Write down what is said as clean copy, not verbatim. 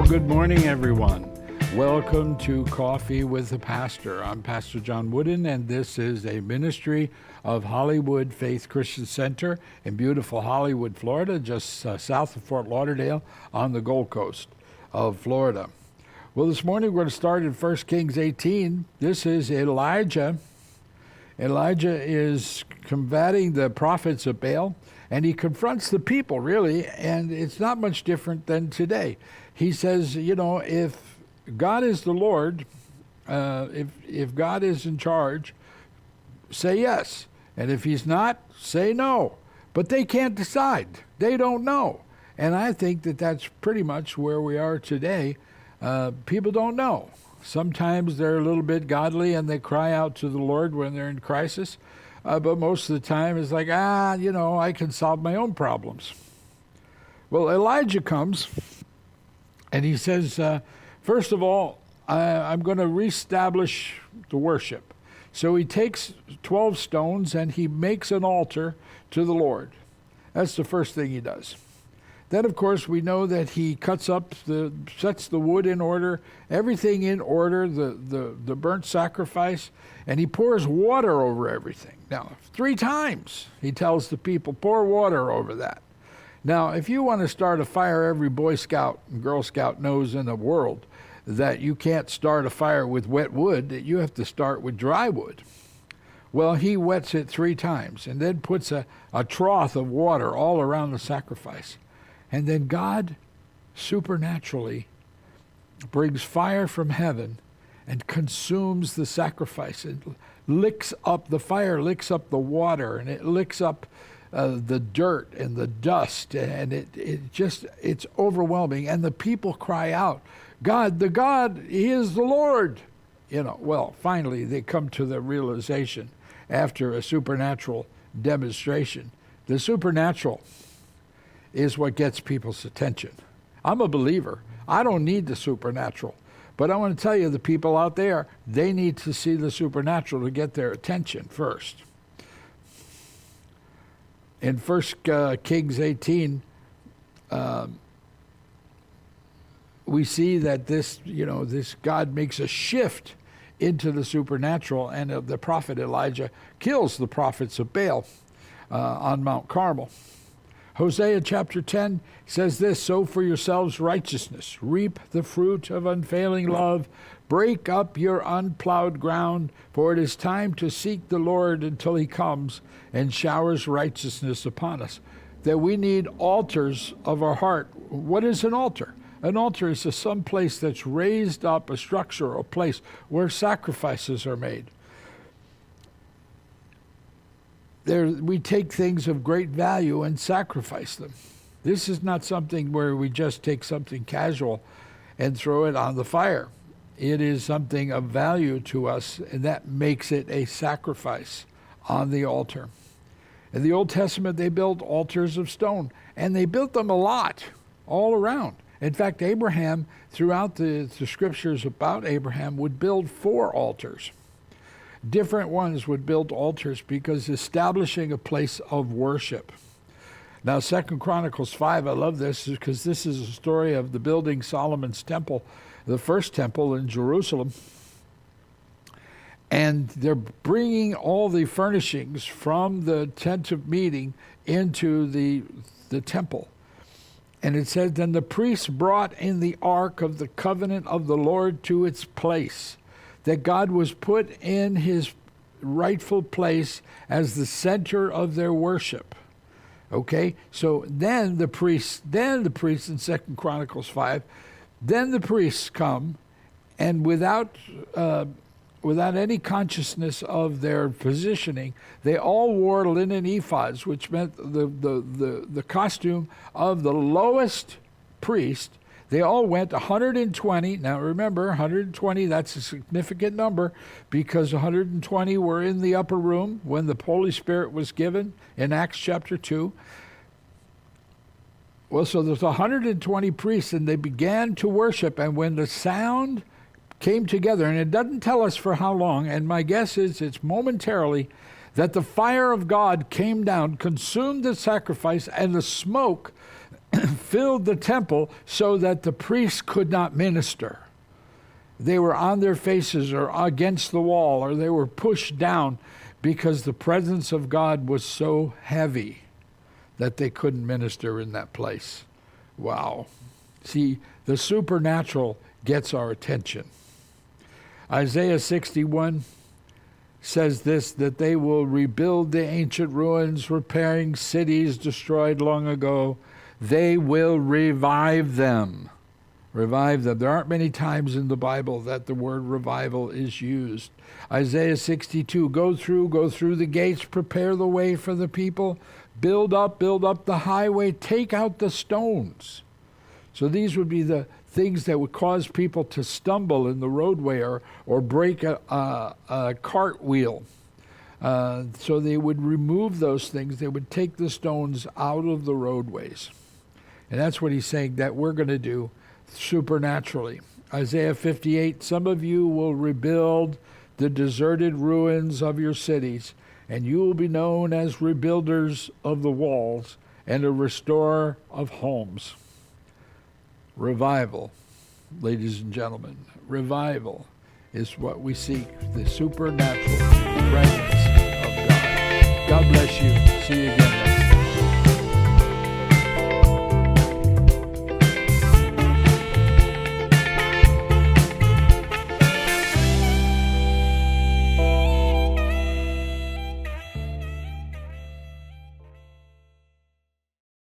Good morning, everyone. Welcome to Coffee with the Pastor. I'm Pastor John Woodin, and this is a ministry of Hollywood Faith Christian Center in beautiful Hollywood, Florida, just south of Fort Lauderdale on the Gold Coast of Florida. Well, this morning we're going to start in 1 Kings 18. This is Elijah. Elijah is combating the prophets of Baal, and he confronts the people, really, and it's not much different than today. He says, you know, if God is the Lord, if God is in charge, say yes. And if he's not, say no. But they can't decide. They don't know. And I think that that's pretty much where we are today. People don't know. Sometimes they're a little bit godly and they cry out to the Lord when they're in crisis. But most of the time it's like, I can solve my own problems. Well, Elijah comes and he says, first of all, I'm going to reestablish the worship. So he takes 12 stones and he makes an altar to the Lord. That's the first thing he does. Then, of course, we know that he sets the wood in order, everything in order, the burnt sacrifice, and he pours water over everything. Now, 3 times he tells the people, pour water over that. Now, if you want to start a fire, every Boy Scout and Girl Scout knows in the world that you can't start a fire with wet wood, that you have to start with dry wood. Well, he wets it 3 times and then puts a trough of water all around the sacrifice. And then God supernaturally brings fire from heaven and consumes the sacrifice. It licks up, the fire licks up the water, and it licks up the dirt and the dust, and it's overwhelming. And the people cry out, God, he is the Lord. Well, finally they come to the realization after a supernatural demonstration. The supernatural is what gets people's attention. I'm a believer. I don't need the supernatural. But I want to tell you, the people out there, they need to see the supernatural to get their attention first. In 1 Kings 18, we see that this God makes a shift into the supernatural, and the prophet Elijah kills the prophets of Baal on Mount Carmel. Hosea chapter 10 says this, sow for yourselves righteousness, reap the fruit of unfailing love, break up your unplowed ground, for it is time to seek the Lord until he comes and showers righteousness upon us. That we need altars of our heart. What is an altar? An altar is some place that's raised up, a structure or place where sacrifices are made. We take things of great value and sacrifice them. This is not something where we just take something casual and throw it on the fire. It is something of value to us, and that makes it a sacrifice on the altar. In the Old Testament, they built altars of stone, and they built them a lot, all around. In fact, Abraham, throughout the scriptures about Abraham, would build 4 altars. Different ones would build altars because establishing a place of worship. Now, 2 Chronicles 5, I love this because this is a story of the building Solomon's temple, the first temple in Jerusalem. And they're bringing all the furnishings from the tent of meeting into the temple. And it says, then the priests brought in the ark of the covenant of the Lord to its place. That God was put in his rightful place as the center of their worship. Okay, so then the priests in 2 Chronicles 5, then the priests come, and without any consciousness of their positioning, they all wore linen ephods, which meant the costume of the lowest priest. They all went 120. Now remember, 120, that's a significant number because 120 were in the upper room when the Holy Spirit was given in Acts chapter 2. Well, so there's 120 priests, and they began to worship. And when the sound came together, and it doesn't tell us for how long, and my guess is it's momentarily, that the fire of God came down, consumed the sacrifice, and the smoke filled the temple so that the priests could not minister. They were on their faces or against the wall, or they were pushed down because the presence of God was so heavy that they couldn't minister in that place. Wow. See, the supernatural gets our attention. Isaiah 61 says this, that they will rebuild the ancient ruins, repairing cities destroyed long ago. They will revive them. Revive them. There aren't many times in the Bible that the word revival is used. Isaiah 62, go through the gates, prepare the way for the people, build up the highway, take out the stones. So these would be the things that would cause people to stumble in the roadway or break a cartwheel. So they would remove those things. They would take the stones out of the roadways. And that's what he's saying that we're going to do supernaturally. Isaiah 58, some of you will rebuild the deserted ruins of your cities, and you will be known as rebuilders of the walls and a restorer of homes. Revival, ladies and gentlemen, revival is what we seek, the supernatural presence of God. God bless you. See you again.